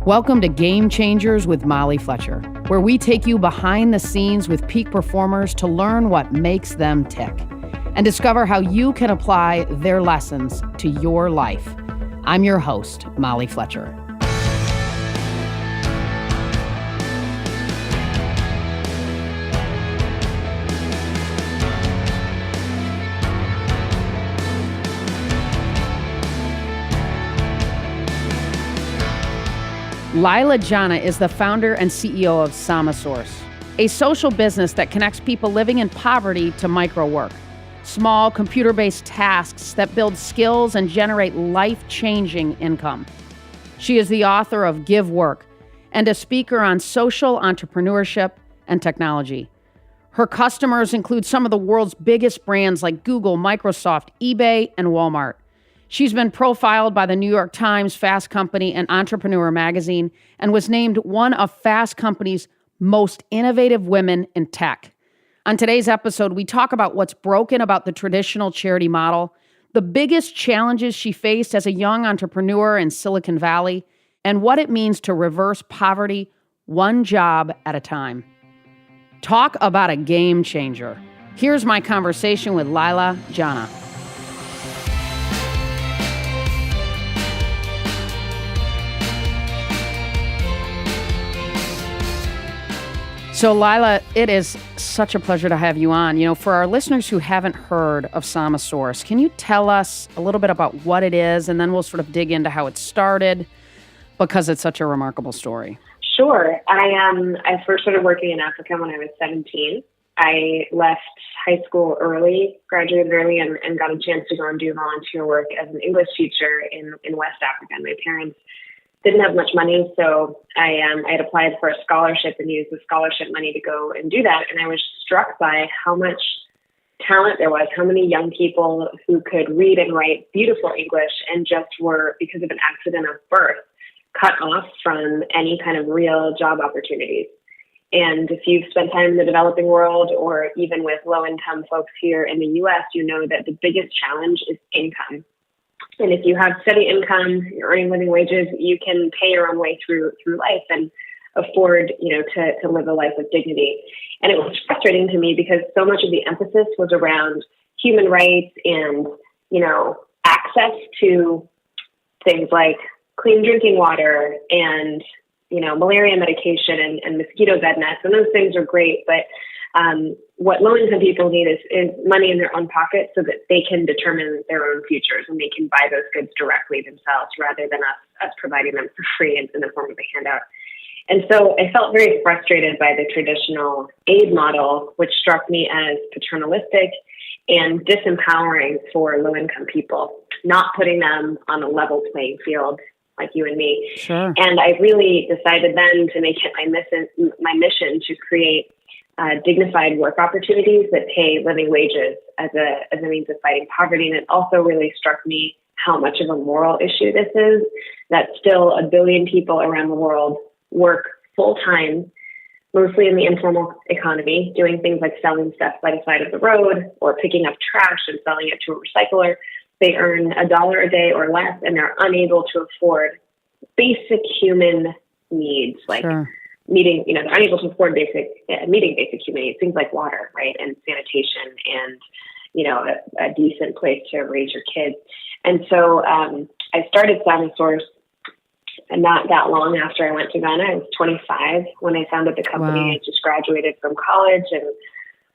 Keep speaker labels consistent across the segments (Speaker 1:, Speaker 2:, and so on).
Speaker 1: Welcome to Game Changers with Molly Fletcher, where we take you behind the scenes with peak performers to learn what makes them tick and discover how you can apply their lessons to your life. I'm your host, Molly Fletcher. Leila Janah is the founder and CEO of Samasource, a social business that connects people living in poverty to micro work, small computer-based tasks that build skills and generate life-changing income. She is the author of Give Work and a speaker on social entrepreneurship and technology. Her customers include some of the world's biggest brands like Google, Microsoft, eBay, and Walmart. She's been profiled by the New York Times, Fast Company, and Entrepreneur magazine, and was named one of Fast Company's most innovative women in tech. On today's episode, we talk about what's broken about the traditional charity model, the biggest challenges she faced as a young entrepreneur in Silicon Valley, and what it means to reverse poverty one job at a time. Talk about a game changer. Here's my conversation with Leila Janah. So, Leila, it is such a pleasure to have you on. You know, for our listeners who haven't heard of Samasource, can you tell us a little bit about what it is, and then we'll sort of dig into how it started, because it's such a remarkable story.
Speaker 2: Sure. I first started working in Africa when I was 17. I left high school early, graduated early, and got a chance to go and do volunteer work as an English teacher in West Africa. My parents didn't have much money, so I had applied for a scholarship and used the scholarship money to go and do that. And I was struck by how much talent there was, how many young people who could read and write beautiful English and just were, because of an accident of birth, cut off from any kind of real job opportunities. And if you've spent time in the developing world or even with low-income folks here in the U.S., you know that the biggest challenge is income. And if you have steady income, you're earning living wages, you can pay your own way through life and afford, to live a life of dignity. And it was frustrating to me because so much of the emphasis was around human rights and, access to things like clean drinking water and, malaria medication and mosquito bed nets. And those things are great, but what low-income people need is money in their own pocket so that they can determine their own futures and they can buy those goods directly themselves rather than us providing them for free in the form of a handout. And so I felt very frustrated by the traditional aid model, which struck me as paternalistic and disempowering for low-income people, not putting them on a level playing field like you and me.
Speaker 1: Sure.
Speaker 2: And I really decided then to make it my mission to create dignified work opportunities that pay living wages as a means of fighting poverty. And it also really struck me how much of a moral issue this is, that still 1 billion people around the world work full-time, mostly in the informal economy, doing things like selling stuff by the side of the road or picking up trash and selling it to a recycler. They earn $1 a day or less, and they're unable to afford basic human needs like
Speaker 1: Sure.
Speaker 2: they're unable to afford meeting basic human needs, things like water, right, and sanitation, and a decent place to raise your kids. And so I started Samasource not that long after I went to Ghana. I was 25 when I founded the company.
Speaker 1: Wow.
Speaker 2: I just graduated from college and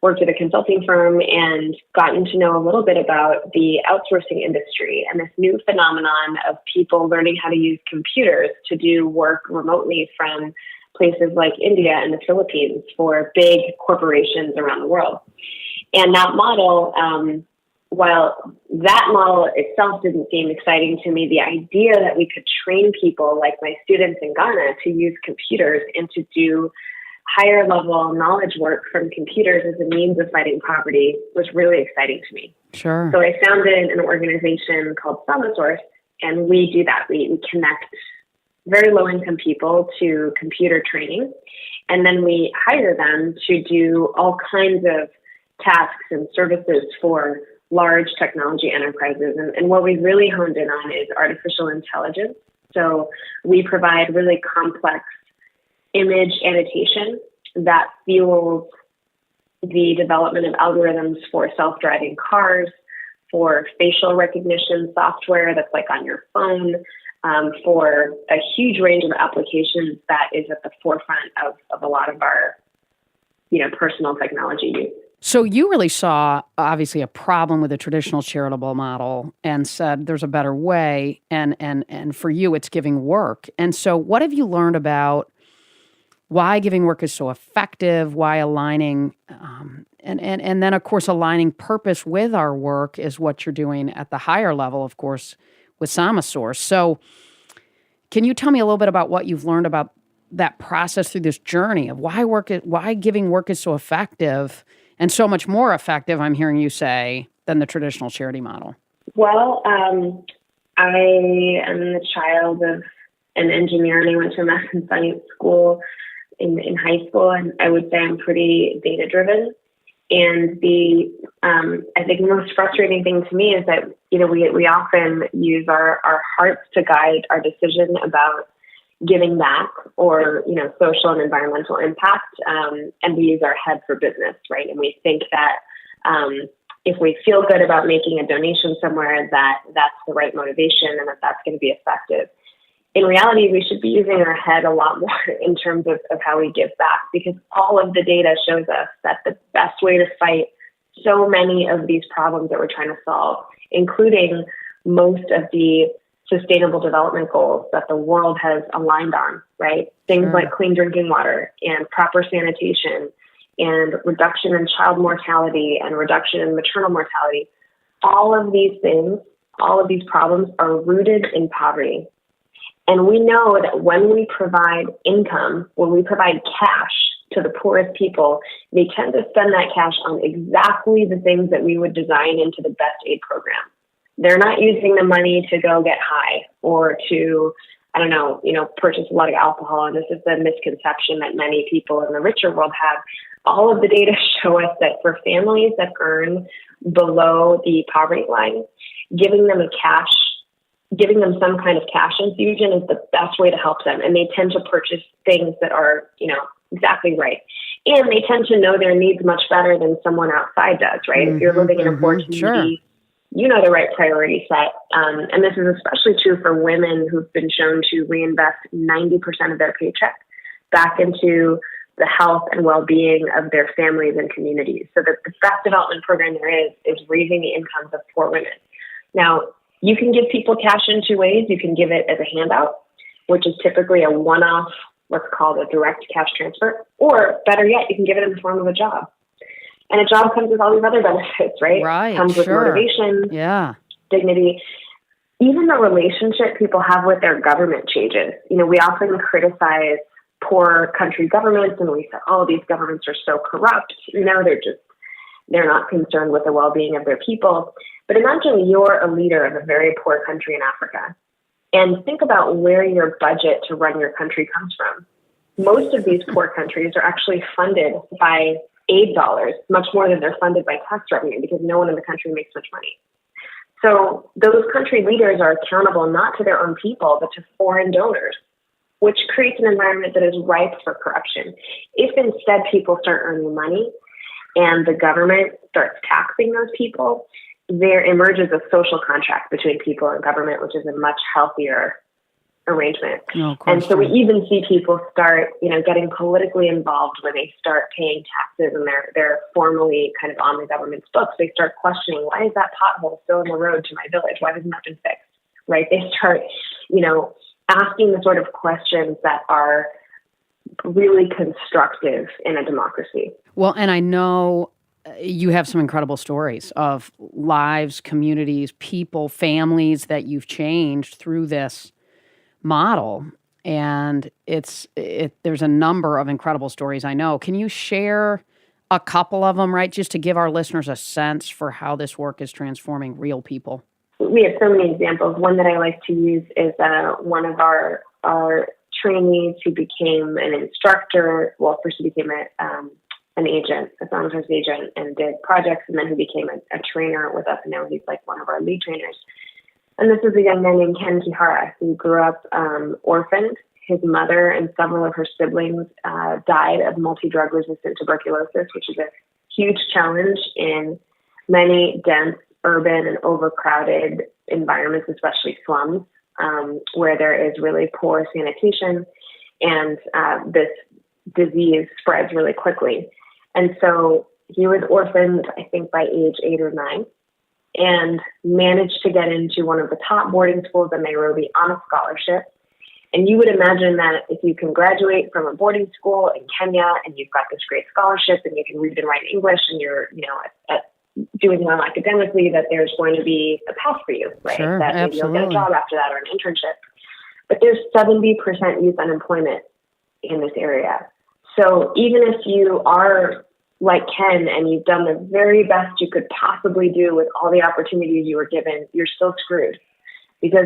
Speaker 2: worked at a consulting firm and gotten to know a little bit about the outsourcing industry and this new phenomenon of people learning how to use computers to do work remotely from places like India and the Philippines for big corporations around the world. And that model, while that model itself didn't seem exciting to me, the idea that we could train people like my students in Ghana to use computers and to do higher level knowledge work from computers as a means of fighting poverty was really exciting to me.
Speaker 1: Sure.
Speaker 2: So I founded an organization called Samasource, and we do that. We connect very low-income people to computer training, and then we hire them to do all kinds of tasks and services for large technology enterprises. And what we've really honed in on is artificial intelligence So we provide really complex image annotation that fuels the development of algorithms for self-driving cars, for facial recognition software that's like on your phone, for a huge range of applications that is at the forefront of a lot of our, personal technology use.
Speaker 1: So you really saw, obviously, a problem with the traditional charitable model and said there's a better way, and for you, it's giving work. And so what have you learned about why giving work is so effective, why aligning, and then, of course, aligning purpose with our work is what you're doing at the higher level, of course, with Samasource. So can you tell me a little bit about what you've learned about that process through this journey of why giving work is so effective and so much more effective, I'm hearing you say, than the traditional charity model?
Speaker 2: Well, I am the child of an engineer, and I went to math and science school in high school, and I would say I'm pretty data-driven. And I think the most frustrating thing to me is that, we often use our hearts to guide our decision about giving back or, social and environmental impact. And we use our head for business, right? And we think that if we feel good about making a donation somewhere, that's the right motivation and that's going to be effective. In reality, we should be using our head a lot more in terms of how we give back, because all of the data shows us that the best way to fight so many of these problems that we're trying to solve, including most of the sustainable development goals that the world has aligned on, right? Things like clean drinking water and proper sanitation and reduction in child mortality and reduction in maternal mortality. All of these things, all of these problems are rooted in poverty. And we know that when we provide income, when we provide cash to the poorest people, they tend to spend that cash on exactly the things that we would design into the best aid program. They're not using the money to go get high or to, purchase a lot of alcohol. And this is the misconception that many people in the richer world have. All of the data show us that for families that earn below the poverty line, giving them some kind of cash infusion is the best way to help them. And they tend to purchase things that are, exactly right. And they tend to know their needs much better than someone outside does, right? If you're living in a poor community, you know the right priority set. And this is especially true for women who've been shown to reinvest 90% of their paycheck back into the health and well-being of their families and communities. So the best development program there is raising the incomes of poor women. Now, you can give people cash in two ways. You can give it as a handout, which is typically a one-off, what's called a direct cash transfer, or better yet, you can give it in the form of a job. And a job comes with all these other benefits, right?
Speaker 1: Right,
Speaker 2: comes with motivation, dignity. Even the relationship people have with their government changes. We often criticize poor country governments, and we say, oh, these governments are so corrupt. They're not concerned with the well-being of their people. But imagine you're a leader of a very poor country in Africa, and think about where your budget to run your country comes from. Most of these poor countries are actually funded by aid dollars, much more than they're funded by tax revenue, because no one in the country makes much money. So those country leaders are accountable not to their own people, but to foreign donors, which creates an environment that is ripe for corruption. If instead people start earning money and the government starts taxing those people, there emerges a social contract between people and government, which is a much healthier arrangement. And so we even see people start, getting politically involved when they start paying taxes and they're formally kind of on the government's books. They start questioning, why is that pothole still in the road to my village? Why hasn't that been fixed? Right? They start, asking the sort of questions that are really constructive in a democracy.
Speaker 1: Well, and I know you have some incredible stories of lives, communities, people, families that you've changed through this model. And there's a number of incredible stories I know. Can you share a couple of them, right? Just to give our listeners a sense for how this work is transforming real people.
Speaker 2: We have so many examples. One that I like to use is one of our trainees who became an instructor. Well, first he became an agent, a Samasource agent, and did projects, and then he became a trainer with us, and now he's like one of our lead trainers. And this is a young man named Ken Kihara who grew up orphaned. His mother and several of her siblings died of multi-drug resistant tuberculosis, which is a huge challenge in many dense, urban, and overcrowded environments, especially slums, where there is really poor sanitation and this disease spreads really quickly. And so he was orphaned, I think, by age 8 or 9, and managed to get into one of the top boarding schools in Nairobi on a scholarship. And you would imagine that if you can graduate from a boarding school in Kenya and you've got this great scholarship and you can read and write English and you're, doing well academically, that there's going to be a path for you, right?
Speaker 1: Sure,
Speaker 2: that maybe you'll get a
Speaker 1: absolutely.
Speaker 2: job after that or an internship. But there's 70% youth unemployment in this area. So even if you are like Ken and you've done the very best you could possibly do with all the opportunities you were given, you're still screwed because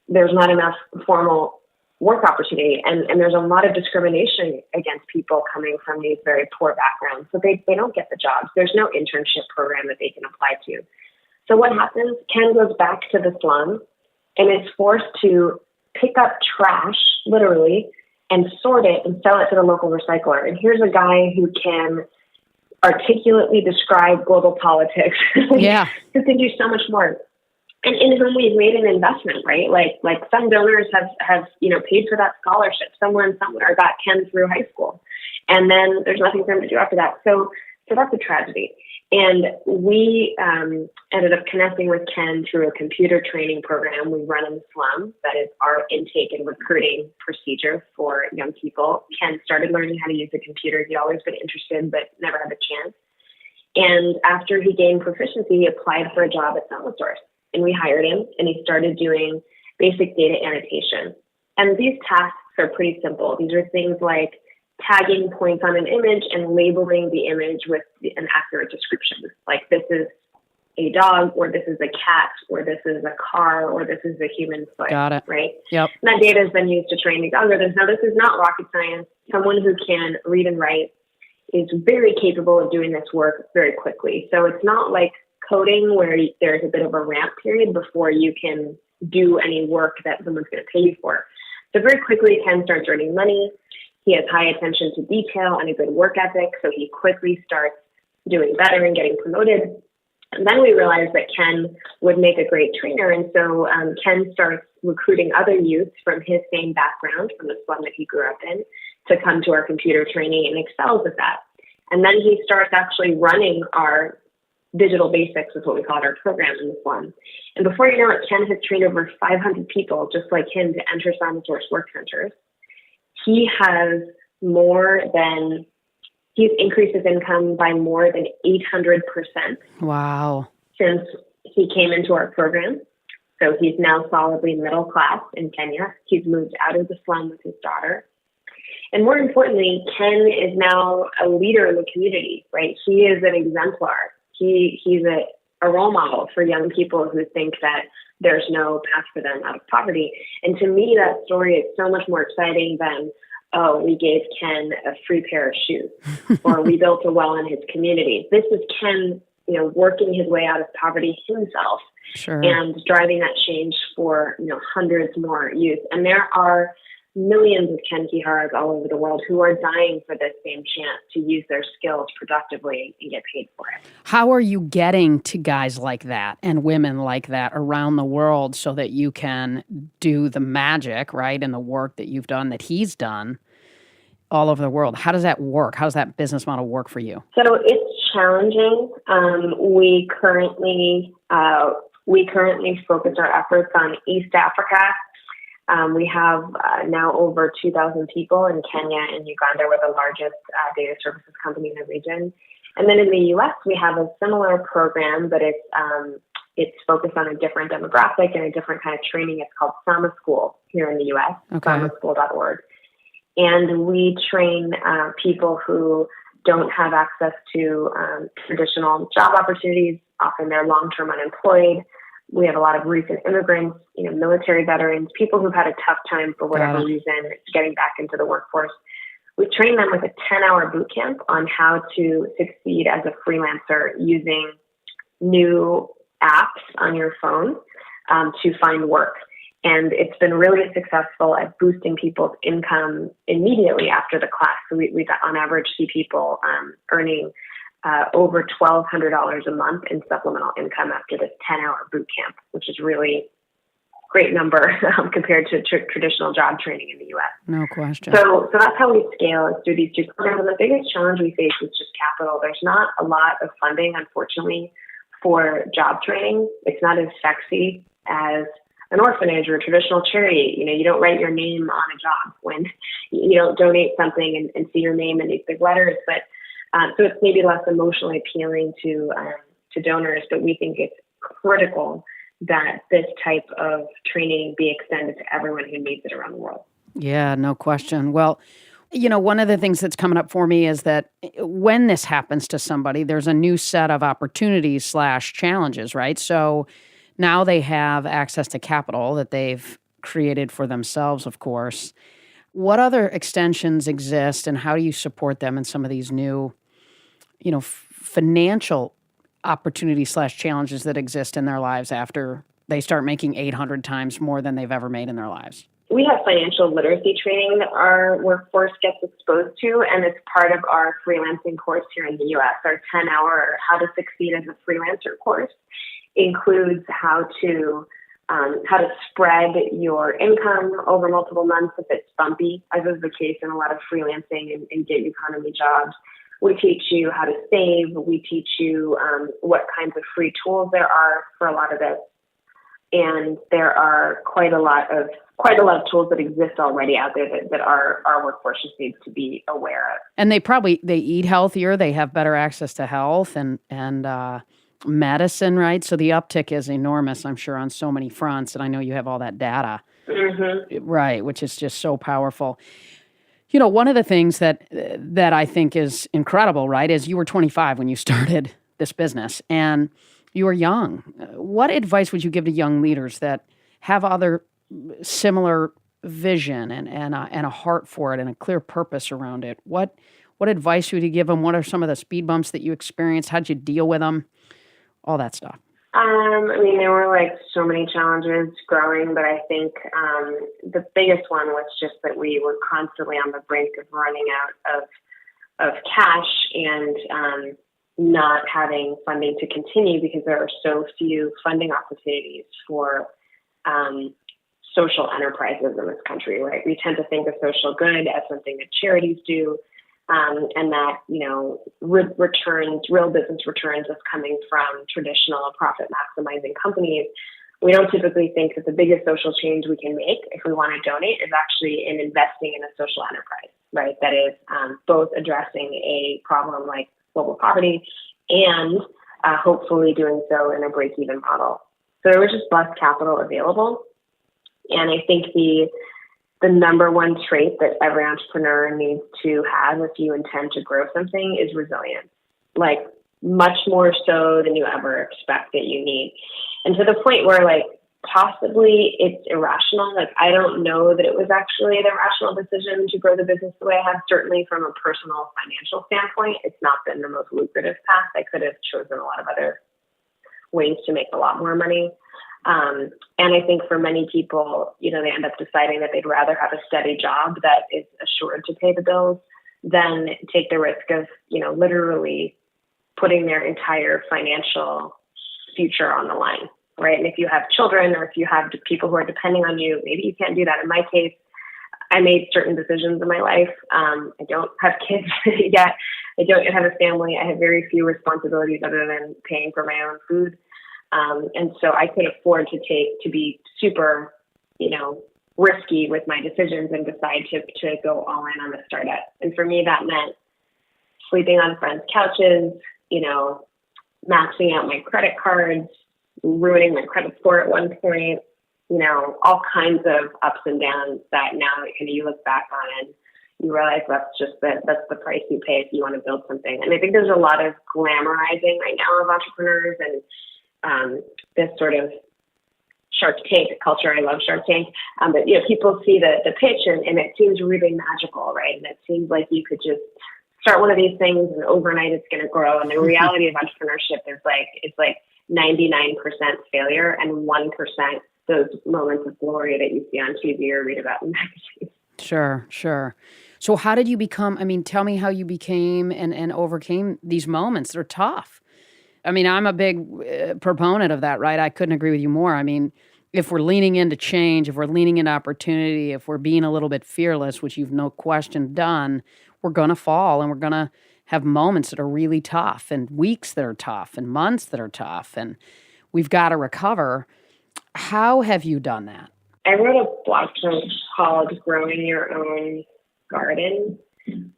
Speaker 2: there's not enough formal work opportunity. And there's a lot of discrimination against people coming from these very poor backgrounds. So they don't get the jobs. There's no internship program that they can apply to. So what happens? Ken goes back to the slum and is forced to pick up trash, literally, and sort it and sell it to the local recycler. And here's a guy who can articulately describe global politics.
Speaker 1: Yeah.
Speaker 2: Who can do so much more. And in whom we've made an investment, right? Like some donors have paid for that scholarship. Someone somewhere got Ken through high school, and then there's nothing for him to do after that. So that's a tragedy. And we ended up connecting with Ken through a computer training program we run in the slum. That is our intake and recruiting procedure for young people. Ken started learning how to use a computer. He'd always been interested, but never had the chance. And after he gained proficiency, he applied for a job at Samasource. And we hired him, and he started doing basic data annotation. And these tasks are pretty simple. These are things like tagging points on an image and labeling the image with an accurate description. Like this is a dog, or this is a cat, or this is a car, or this is a human foot.
Speaker 1: Got it.
Speaker 2: Right?
Speaker 1: Yep.
Speaker 2: And that data has been used to train these algorithms. Now, this is not rocket science. Someone who can read and write is very capable of doing this work very quickly. So it's not like coding where there's a bit of a ramp period before you can do any work that someone's going to pay you for. So very quickly, Ken starts earning money. He has high attention to detail and a good work ethic. So he quickly starts doing better and getting promoted. And then we realized that Ken would make a great trainer. And so Ken starts recruiting other youth from his same background, from the slum that he grew up in, to come to our computer training and excels at that. And then he starts actually running our digital basics, is what we call it, our program in the slum. And before you know it, Ken has trained over 500 people just like him to enter Samasource work centers. He's increased his income by more than 800%.
Speaker 1: Wow.
Speaker 2: Since he came into our program. So he's now solidly middle class in Kenya. He's moved out of the slum with his daughter. And more importantly, Ken is now a leader in the community, right? He is an exemplar. He's a role model for young people who think that there's no path for them out of poverty. And to me, that story is so much more exciting than, oh, we gave Ken a free pair of shoes or we built a well in his community. This is Ken, working his way out of poverty himself.
Speaker 1: Sure.
Speaker 2: And driving that change for, hundreds more youth. And there are millions of Ken Kiharas all over the world who are dying for this same chance to use their skills productively and get paid for it.
Speaker 1: How are you getting to guys like that and women like that around the world so that you can do the magic, right, and the work that you've done, that he's done all over the world? How does that work? How does that business model work for you?
Speaker 2: So it's challenging. We currently focus our efforts on East Africa. We have now over 2,000 people in Kenya and Uganda. We're the largest data services company in the region. And then in the U.S., we have a similar program, but it's focused on a different demographic and a different kind of training. It's called Samasource here in the U.S., samaschool.org. And we train people who don't have access to traditional job opportunities. Often they're long-term unemployed. We have a lot of recent immigrants, military veterans, people who've had a tough time for whatever reason getting back into the workforce. We train them with a 10-hour boot camp on how to succeed as a freelancer using new apps on your phone to find work. And it's been really successful at boosting people's income immediately after the class. So we on average see people earning over $1,200 a month in supplemental income after this 10-hour boot camp, which is really great number compared to traditional job training in the U.S.
Speaker 1: No question.
Speaker 2: So that's how we scale, is through these two programs. And the biggest challenge we face is just capital. There's not a lot of funding, unfortunately, for job training. It's not as sexy as an orphanage or a traditional charity. You don't write your name on a job when you don't donate something and see your name in these big letters. But so it's maybe less emotionally appealing to donors. But we think it's critical that this type of training be extended to everyone who needs it around the world.
Speaker 1: Yeah, no question. Well, one of the things that's coming up for me is that when this happens to somebody, there's a new set of opportunities / challenges, right? So now they have access to capital that they've created for themselves, of course. What other extensions exist, and how do you support them in some of these new, financial opportunities / challenges that exist in their lives after they start making 800 times more than they've ever made in their lives?
Speaker 2: We have financial literacy training that our workforce gets exposed to, and it's part of our freelancing course here in the U.S. Our 10-hour How to Succeed as a Freelancer course includes how to spread your income over multiple months if it's bumpy, as is the case in a lot of freelancing and gig economy jobs. We teach you how to save. We teach you what kinds of free tools there are for a lot of this. And there are quite a lot of tools that exist already out there that our workforce just needs to be aware of.
Speaker 1: And they eat healthier. They have better access to health and medicine, right? So the uptick is enormous, I'm sure, on so many fronts. And I know you have all that data, right? Which is just so powerful. One of the things that I think is incredible, right, is you were 25 when you started this business, and you were young. What advice would you give to young leaders that have other similar vision and a heart for it and a clear purpose around it? What advice would you give them? What are some of the speed bumps that you experienced? How'd you deal with them? All that stuff.
Speaker 2: There were so many challenges growing, but I think the biggest one was just that we were constantly on the brink of running out of cash and not having funding to continue because there are so few funding opportunities for social enterprises in this country, right? We tend to think of social good as something that charities do, and that, real business returns is coming from traditional profit maximizing companies. We don't typically think that the biggest social change we can make if we want to donate is actually in investing in a social enterprise, right? That is both addressing a problem like global poverty and hopefully doing so in a break-even model. So there was just less capital available. And I think the number one trait that every entrepreneur needs to have if you intend to grow something is resilience, much more so than you ever expect that you need. And to the point where possibly it's irrational. I don't know that it was actually an irrational decision to grow the business the way I have. Certainly from a personal financial standpoint, it's not been the most lucrative path. I could have chosen a lot of other ways to make a lot more money. And I think for many people, they end up deciding that they'd rather have a steady job that is assured to pay the bills than take the risk of, literally putting their entire financial future on the line, right? And if you have children or if you have people who are depending on you, maybe you can't do that. In my case, I made certain decisions in my life. I don't have kids yet. I don't have a family. I have very few responsibilities other than paying for my own food. And so I could afford to be super, risky with my decisions and decide to go all in on the startup. And for me, that meant sleeping on friends' couches, maxing out my credit cards, ruining my credit score at one point, all kinds of ups and downs that now you look back on and you realize that's the price you pay if you want to build something. And I think there's a lot of glamorizing right now of entrepreneurs and this sort of Shark Tank culture. I love Shark Tank. But people see the pitch and it seems really magical, right? And it seems like you could just start one of these things and overnight it's going to grow. And the reality of entrepreneurship is it's 99% failure and 1% those moments of glory that you see on TV or read about in magazines.
Speaker 1: Sure, sure. So how did you become, tell me how you became and overcame these moments. They're tough. I'm a big proponent of that, right? I couldn't agree with you more. If we're leaning into change, if we're leaning into opportunity, if we're being a little bit fearless, which you've no question done, we're going to fall and we're going to have moments that are really tough and weeks that are tough and months that are tough. And we've got to recover. How have you done that?
Speaker 2: I wrote a blog post called Growing Your Own Garden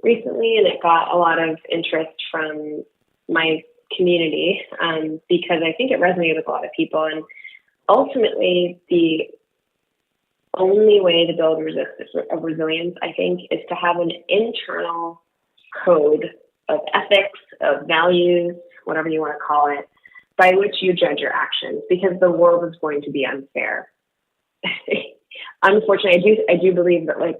Speaker 2: recently, and it got a lot of interest from my community because I think it resonated with a lot of people. And ultimately, the only way to build resilience, I think, is to have an internal code of ethics, of values, whatever you want to call it, by which you judge your actions, because the world is going to be unfair. Unfortunately, I do believe that, like,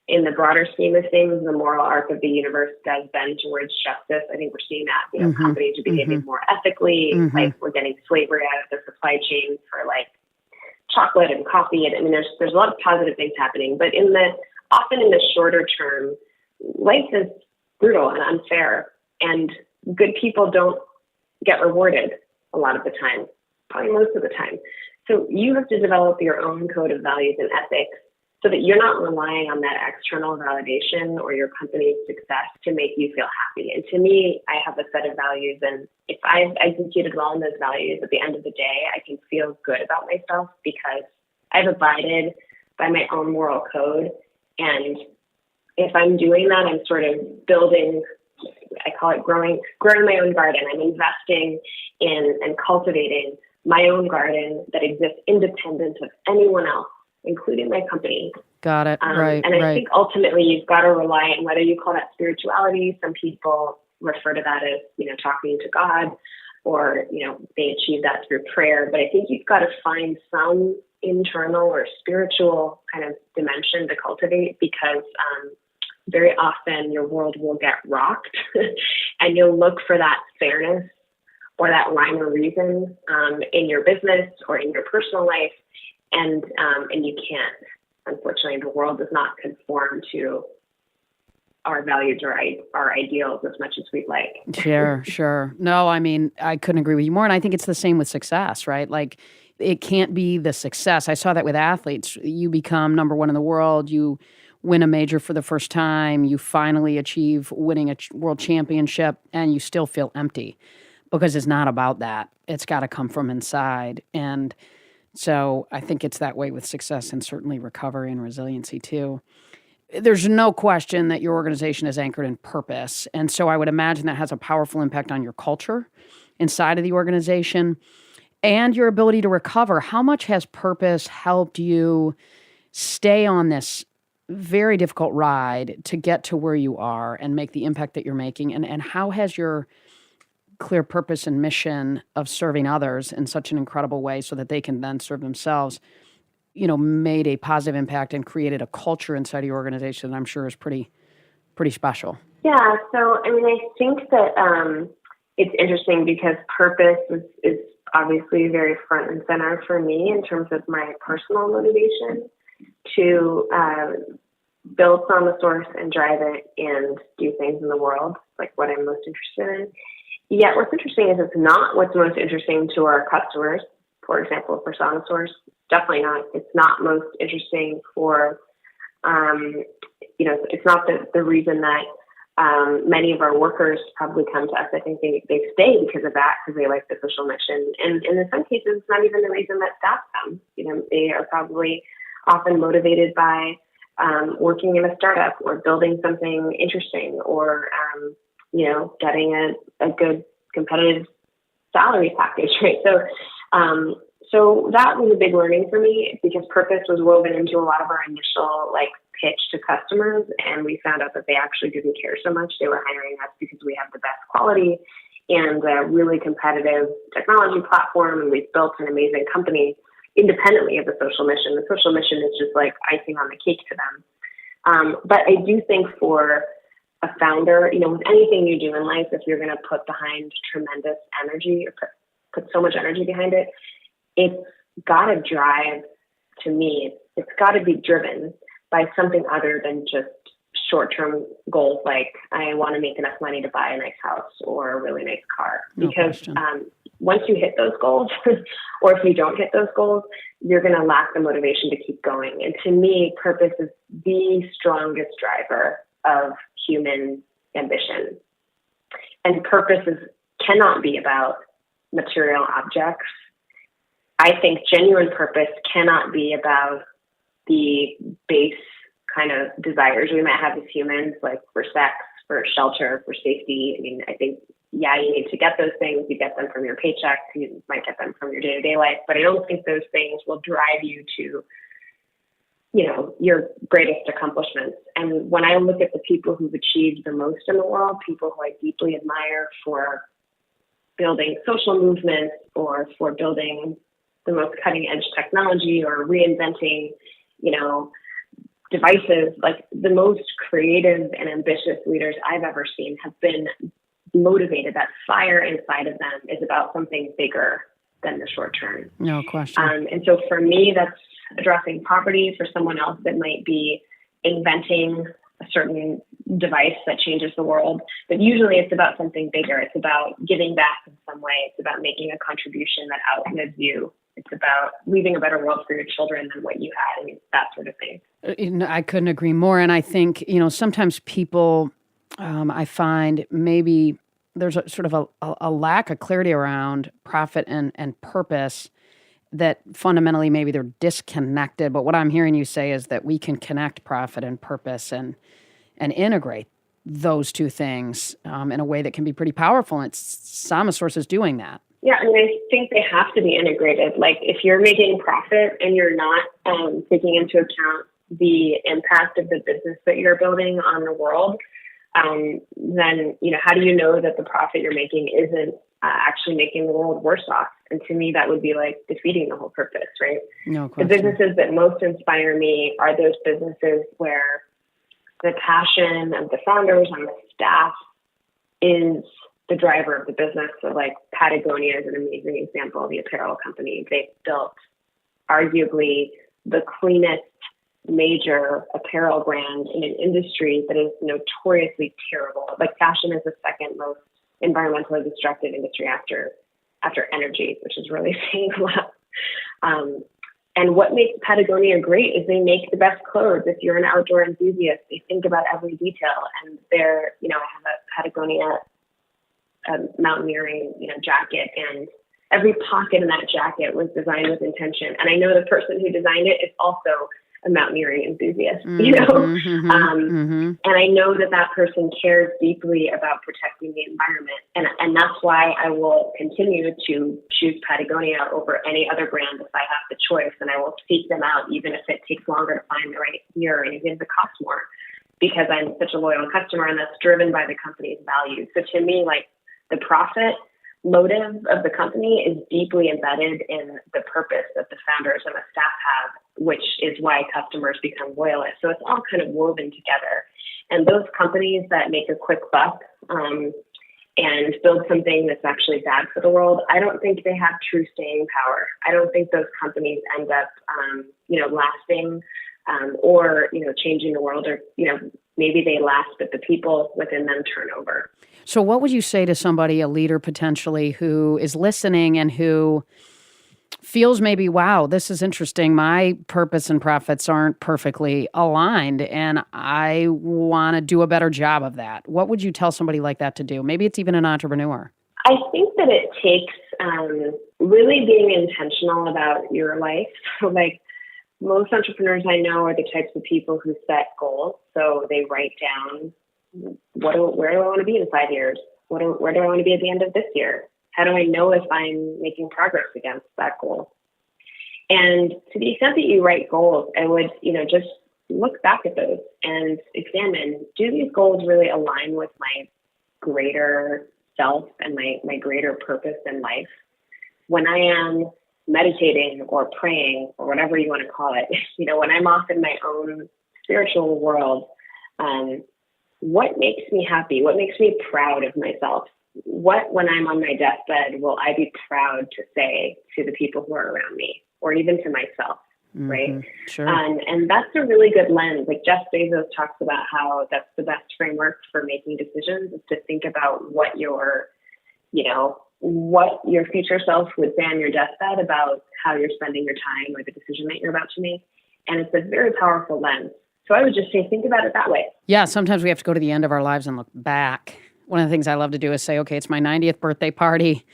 Speaker 2: in the broader scheme of things, the moral arc of the universe does bend towards justice. I think we're seeing that, companies are behaving more ethically, like we're getting slavery out of the supply chain for like chocolate and coffee. And there's a lot of positive things happening, but often in the shorter term, life is brutal and unfair, and good people don't get rewarded a lot of the time, probably most of the time. So you have to develop your own code of values and ethics so that you're not relying on that external validation or your company's success to make you feel happy. And to me, I have a set of values, and if I've executed well on those values, at the end of the day, I can feel good about myself because I've abided by my own moral code. And if I'm doing that, I'm sort of building, I call it growing my own garden. I'm investing in and cultivating my own garden that exists independent of anyone else, including my company.
Speaker 1: Got it. Right.
Speaker 2: And I think ultimately you've got to rely on whether you call that spirituality. Some people refer to that as, talking to God, or, they achieve that through prayer. But I think you've got to find some internal or spiritual kind of dimension to cultivate, because very often your world will get rocked and you'll look for that fairness or that rhyme or reason in your business or in your personal life. And you can't. Unfortunately, the world does not conform to our values or our ideals as much as we'd like.
Speaker 1: Sure. No, I couldn't agree with you more. And I think it's the same with success, right? Like, it can't be the success. I saw that with athletes. You become number one in the world. You win a major for the first time. You finally achieve winning a world championship, and you still feel empty because it's not about that. It's got to come from inside. And so I think it's that way with success, and certainly recovery and resiliency too. There's no question that your organization is anchored in purpose. And so I would imagine that has a powerful impact on your culture inside of the organization and your ability to recover. How much has purpose helped you stay on this very difficult ride to get to where you are and make the impact that you're making? And how has your clear purpose and mission of serving others in such an incredible way so that they can then serve themselves, made a positive impact and created a culture inside of your organization that I'm sure is pretty special?
Speaker 2: Yeah. So, I think that it's interesting because purpose is obviously very front and center for me in terms of my personal motivation to build Samasource and drive it and do things in the world, like what I'm most interested in. Yet what's interesting is it's not what's most interesting to our customers. For example, for Samasource, definitely not. It's not most interesting for, it's not the reason that many of our workers probably come to us. I think they stay because of that, because they like the social mission. And in some cases, it's not even the reason that staff come. They are probably often motivated by working in a startup or building something interesting or, getting a good competitive salary package, right? So that was a big learning for me because purpose was woven into a lot of our initial pitch to customers, and we found out that they actually didn't care so much. They were hiring us because we have the best quality and a really competitive technology platform, and we've built an amazing company independently of the social mission. The social mission is just like icing on the cake to them. But I do think for a founder, with anything you do in life, if you're going to put behind tremendous energy or put so much energy behind it, it's got to drive, to me, it's got to be driven by something other than just short-term goals like I want to make enough money to buy a nice house or a really nice car. Because once you hit those goals, or if you don't hit those goals, you're going to lack the motivation to keep going. And to me, purpose is the strongest driver of human ambition. And cannot be about material objects. I think genuine purpose cannot be about the base kind of desires we might have as humans, like for sex, for shelter, for safety. I mean, I think, you need to get those things. You get them from your paycheck. You might get them from your day-to-day life. But I don't think those things will drive you to, your greatest accomplishments. And when I look at the people who've achieved the most in the world, people who I deeply admire for building social movements or for building the most cutting-edge technology or reinventing, devices, like the most creative and ambitious leaders I've ever seen have been motivated. That fire inside of them is about something bigger than the short term.
Speaker 1: No question.
Speaker 2: And so for me, that's addressing poverty. For someone else, that might be inventing a certain device that changes the world. But usually it's about something bigger. It's about giving back in some way. It's about making a contribution that outlives you. It's about leaving a better world for your children than what you had. I mean, that sort of thing.
Speaker 1: I couldn't agree more. And I think, sometimes people, I find maybe there's a sort of a lack of clarity around profit and purpose, that fundamentally maybe they're disconnected. But what I'm hearing you say is that we can connect profit and purpose and integrate those two things in a way that can be pretty powerful. And Samasource is doing that.
Speaker 2: Yeah, I mean, I think they have to be integrated. Like if you're making profit and you're not taking into account the impact of the business that you're building on the world, then, how do you know that the profit you're making isn't actually making the world worse off? And to me, that would be like defeating the whole purpose, right?
Speaker 1: No question.
Speaker 2: The businesses that most inspire me are those businesses where the passion of the founders and the staff is the driver of the business. So like Patagonia is an amazing example, the apparel company. They've built arguably the cleanest major apparel brand in an industry that is notoriously terrible. Like fashion is the second most environmentally destructive industry after energy, which is really saying a lot. And what makes Patagonia great is they make the best clothes. If you're an outdoor enthusiast, they think about every detail. And they're, I have a Patagonia mountaineering, jacket, and every pocket in that jacket was designed with intention. And I know the person who designed it is also a mountaineering enthusiast, and I know that person cares deeply about protecting the environment. And that's why I will continue to choose Patagonia over any other brand if I have the choice. And I will seek them out, even if it takes longer to find the right gear and even if it costs more, because I'm such a loyal customer and that's driven by the company's values. So to me, like the profit motive of the company is deeply embedded in the purpose that the founders and the staff have, which is why customers become loyalists. So it's all kind of woven together. And those companies that make a quick buck and build something that's actually bad for the world, I don't think they have true staying power. I don't think those companies end up, lasting or, changing the world, or, maybe they last, but the people within them turn over.
Speaker 1: So what would you say to somebody, a leader potentially, who is listening and who feels maybe, wow, this is interesting. My purpose and profits aren't perfectly aligned, and I want to do a better job of that. What would you tell somebody like that to do? Maybe it's even an entrepreneur.
Speaker 2: I think that it takes really being intentional about your life. So like most entrepreneurs I know are the types of people who set goals. So they write down, where do I want to be in 5 years? Where do I want to be at the end of this year? How do I know if I'm making progress against that goal? And to the extent that you write goals, I would, just look back at those and examine, do these goals really align with my greater self and my greater purpose in life? When I am meditating or praying or whatever you want to call it, when I'm off in my own spiritual world, what makes me happy? What makes me proud of myself? what, when I'm on my deathbed, will I be proud to say to the people who are around me, or even to myself, right?
Speaker 1: Sure.
Speaker 2: And that's a really good lens. Like Jeff Bezos talks about how that's the best framework for making decisions, is to think about what your future self would say on your deathbed about how you're spending your time or the decision that you're about to make. And it's a very powerful lens. So I would just say, think about it that way.
Speaker 1: Yeah, sometimes we have to go to the end of our lives and look back. One of the things I love to do is say, okay, it's my 90th birthday party.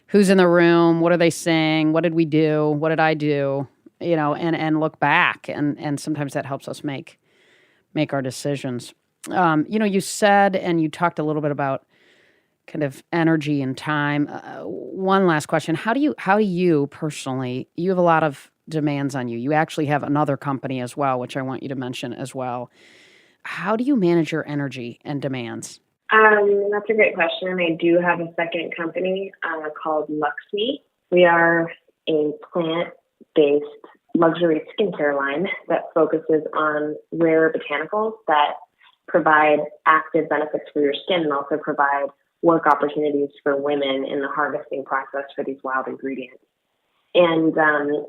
Speaker 1: Who's in the room? What are they saying? What did we do? What did I do? And look back. And sometimes that helps us make our decisions. You said, and you talked a little bit about kind of energy and time. One last question. How do you personally, you have a lot of demands on you. You actually have another company as well, which I want you to mention as well. How do you manage your energy and demands?
Speaker 2: That's a great question. I do have a second company called LXMI. We are a plant-based luxury skincare line that focuses on rare botanicals that provide active benefits for your skin and also provide work opportunities for women in the harvesting process for these wild ingredients. And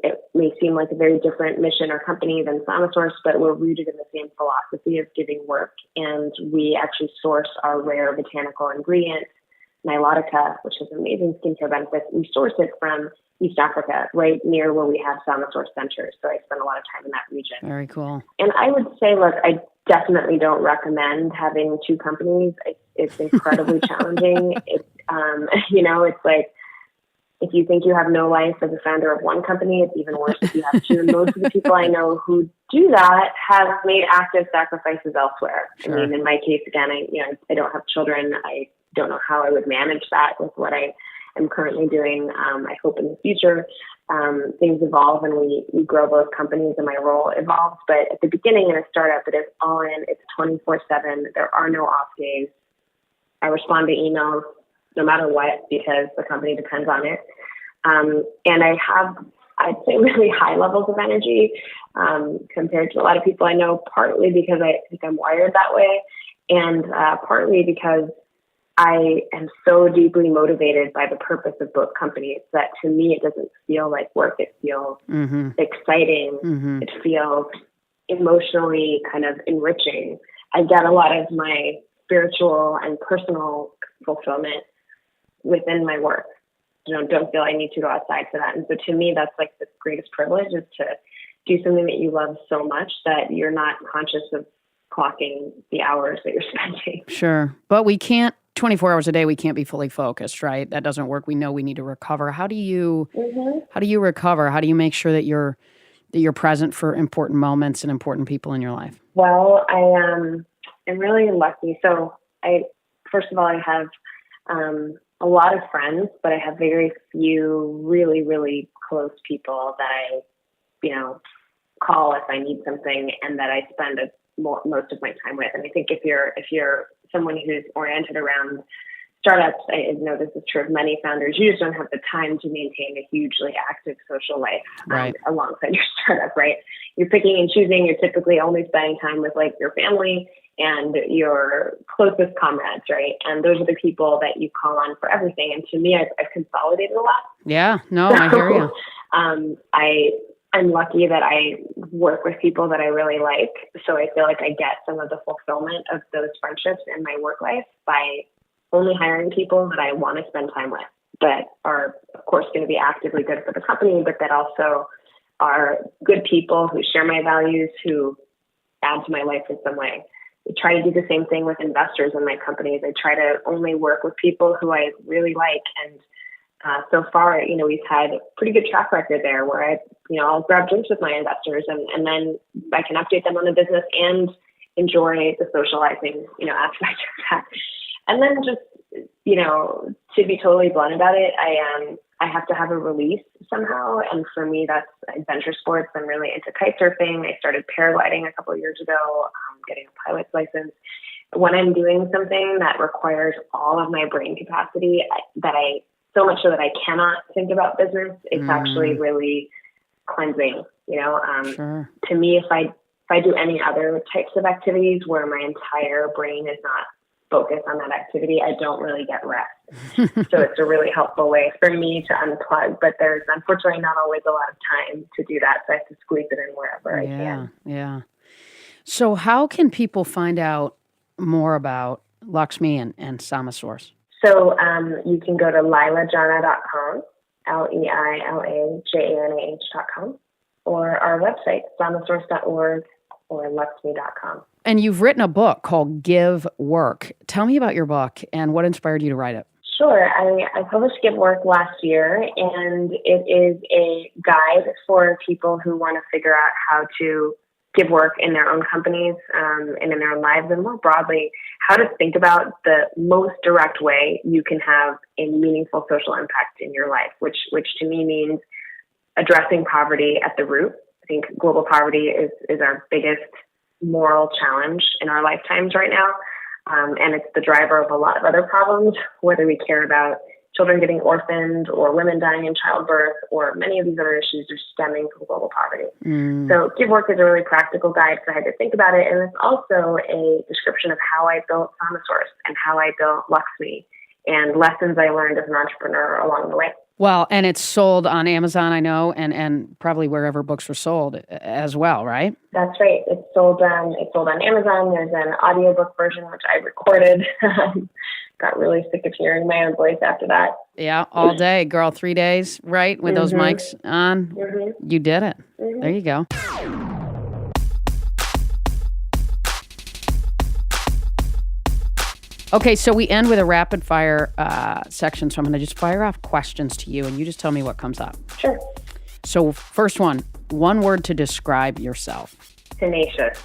Speaker 2: it may seem like a very different mission or company than Samasource, but we're rooted in the same philosophy of giving work. And we actually source our rare botanical ingredient, Nilotica, which has amazing skincare benefits. We source it from East Africa, right near where we have Samasource centers. So I spend a lot of time in that region.
Speaker 1: Very cool.
Speaker 2: And I would say, look, I definitely don't recommend having two companies. It's incredibly challenging. It's like, if you think you have no life as a founder of one company, it's even worse if you have two. And most of the people I know who do that have made active sacrifices elsewhere. Sure. I mean, in my case, again, I don't have children. I don't know how I would manage that with what I am currently doing. I hope in the future things evolve and we grow both companies and my role evolves. But at the beginning in a startup, it is all in. It's 24/7. There are no off days. I respond to emails no matter what, because the company depends on it. And I have, I'd say, really high levels of energy compared to a lot of people I know, partly because I think I'm wired that way, and partly because I am so deeply motivated by the purpose of both companies that to me it doesn't feel like work. It feels exciting. It feels emotionally kind of enriching. I get a lot of my spiritual and personal fulfillment within my work. Don't feel I need to go outside for that. And so to me, that's like the greatest privilege, is to do something that you love so much that you're not conscious of clocking the hours that you're spending.
Speaker 1: Sure. But we can't, 24 hours a day, we can't be fully focused, right? That doesn't work. We know we need to recover. How do you recover? How do you make sure that you're present for important moments and important people in your life?
Speaker 2: Well, I'm really lucky. So first of all, I have a lot of friends, but I have very few really, really close people that I, call if I need something, and that I spend most of my time with. And I think if you're someone who's oriented around startups, I know this is true of many founders, you just don't have the time to maintain a hugely active social life alongside your startup, right? You're picking and choosing. You're typically only spending time with like your family and your closest comrades, right? And those are the people that you call on for everything. And to me, I've consolidated a lot.
Speaker 1: Yeah, no, I hear you.
Speaker 2: I'm lucky that I work with people that I really like. So I feel like I get some of the fulfillment of those friendships in my work life by only hiring people that I want to spend time with, that are, of course, going to be actively good for the company, but that also are good people who share my values, who add to my life in some way. I try to do the same thing with investors in my companies. I try to only work with people who I really like. And so far, we've had a pretty good track record there where I'll grab drinks with my investors and then I can update them on the business and enjoy the socializing, aspect of that. And then just, to be totally blunt about it, I have to have a release somehow. And for me, that's adventure sports. I'm really into kite surfing. I started paragliding a couple of years ago, getting a pilot's license. When I'm doing something that requires all of my brain capacity, so much so that I cannot think about business, it's actually really cleansing,
Speaker 1: Sure.
Speaker 2: To me, if I do any other types of activities where my entire brain is not focus on that activity, I don't really get rest. So it's a really helpful way for me to unplug. But there's unfortunately not always a lot of time to do that. So I have to squeeze it in wherever I can.
Speaker 1: Yeah. So how can people find out more about LXMI and Samasource?
Speaker 2: So you can go to leilajanah.com, LEILAJANAH.com, or our website, samasource.org or luxme.com.
Speaker 1: And you've written a book called Give Work. Tell me about your book and what inspired you to write it.
Speaker 2: Sure. I published Give Work last year, and it is a guide for people who want to figure out how to give work in their own companies and in their own lives, and more broadly, how to think about the most direct way you can have a meaningful social impact in your life, which to me means addressing poverty at the root. I think global poverty is our biggest moral challenge in our lifetimes right now. And it's the driver of a lot of other problems, whether we care about children getting orphaned or women dying in childbirth, or many of these other issues are stemming from global poverty. So Give Work is a really practical guide, so I had to think about it. And it's also a description of how I built Samasource and how I built LXMI and lessons I learned as an entrepreneur along the way.
Speaker 1: Well, and it's sold on Amazon, I know, and probably wherever books were sold as well, right?
Speaker 2: That's right. It's sold on Amazon. There's an audiobook version, which I recorded. Got really sick of hearing my own voice after that.
Speaker 1: Yeah, all day, girl, 3 days, right? With those mics on. You did it. There you go. Okay, so we end with a rapid fire section. So I'm going to just fire off questions to you, and you just tell me what comes up.
Speaker 2: Sure.
Speaker 1: So first one word to describe yourself.
Speaker 2: Tenacious.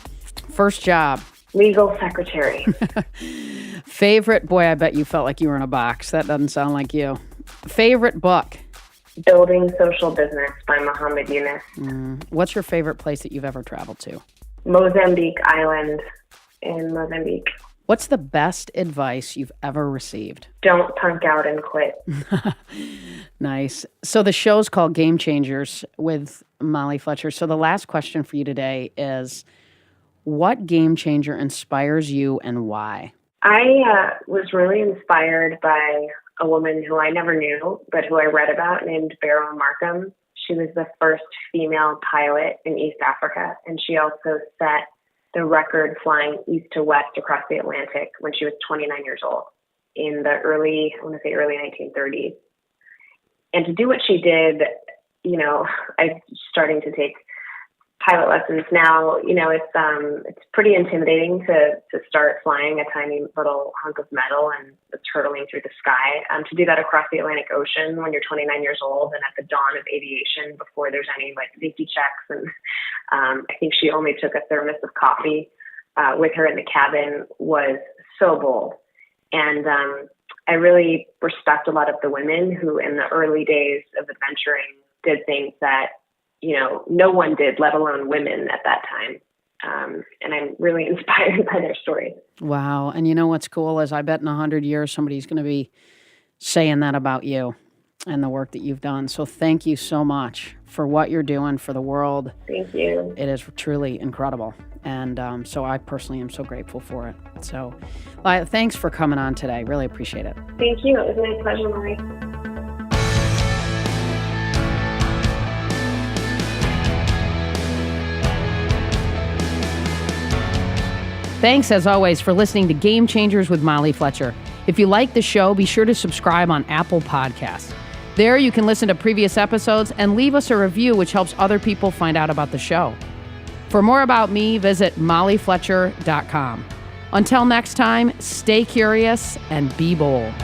Speaker 1: First job.
Speaker 2: Legal secretary.
Speaker 1: Favorite, boy, I bet you felt like you were in a box. That doesn't sound like you. Favorite book.
Speaker 2: Building Social Business by Muhammad Yunus.
Speaker 1: What's your favorite place that you've ever traveled to?
Speaker 2: Mozambique Island in Mozambique.
Speaker 1: What's the best advice you've ever received?
Speaker 2: Don't punk out and quit.
Speaker 1: Nice. So the show's called Game Changers with Molly Fletcher. So the last question for you today is, what game changer inspires you and why?
Speaker 2: I was really inspired by a woman who I never knew, but who I read about, named Beryl Markham. She was the first female pilot in East Africa, and she also set the record flying east to west across the Atlantic when she was 29 years old in the early 1930s. And to do what she did, I'm starting to take pilot lessons now. It's pretty intimidating to start flying a tiny little hunk of metal and it's hurtling through the sky. To do that across the Atlantic Ocean when you're 29 years old and at the dawn of aviation, before there's any safety checks, and I think she only took a thermos of coffee with her in the cabin, was so bold. And I really respect a lot of the women who in the early days of adventuring did things that no one did, let alone women at that time. And I'm really inspired by their stories. Wow.
Speaker 1: And you know what's cool is I bet in 100 years somebody's going to be saying that about you and the work that you've done. So thank you so much for what you're doing for the world.
Speaker 2: Thank you.
Speaker 1: It is truly incredible. And so I personally am so grateful for it. So thanks for coming on today. Really appreciate it.
Speaker 2: Thank you. It was my pleasure, Marie.
Speaker 1: Thanks, as always, for listening to Game Changers with Molly Fletcher. If you like the show, be sure to subscribe on Apple Podcasts. There you can listen to previous episodes and leave us a review, which helps other people find out about the show. For more about me, visit mollyfletcher.com. Until next time, stay curious and be bold.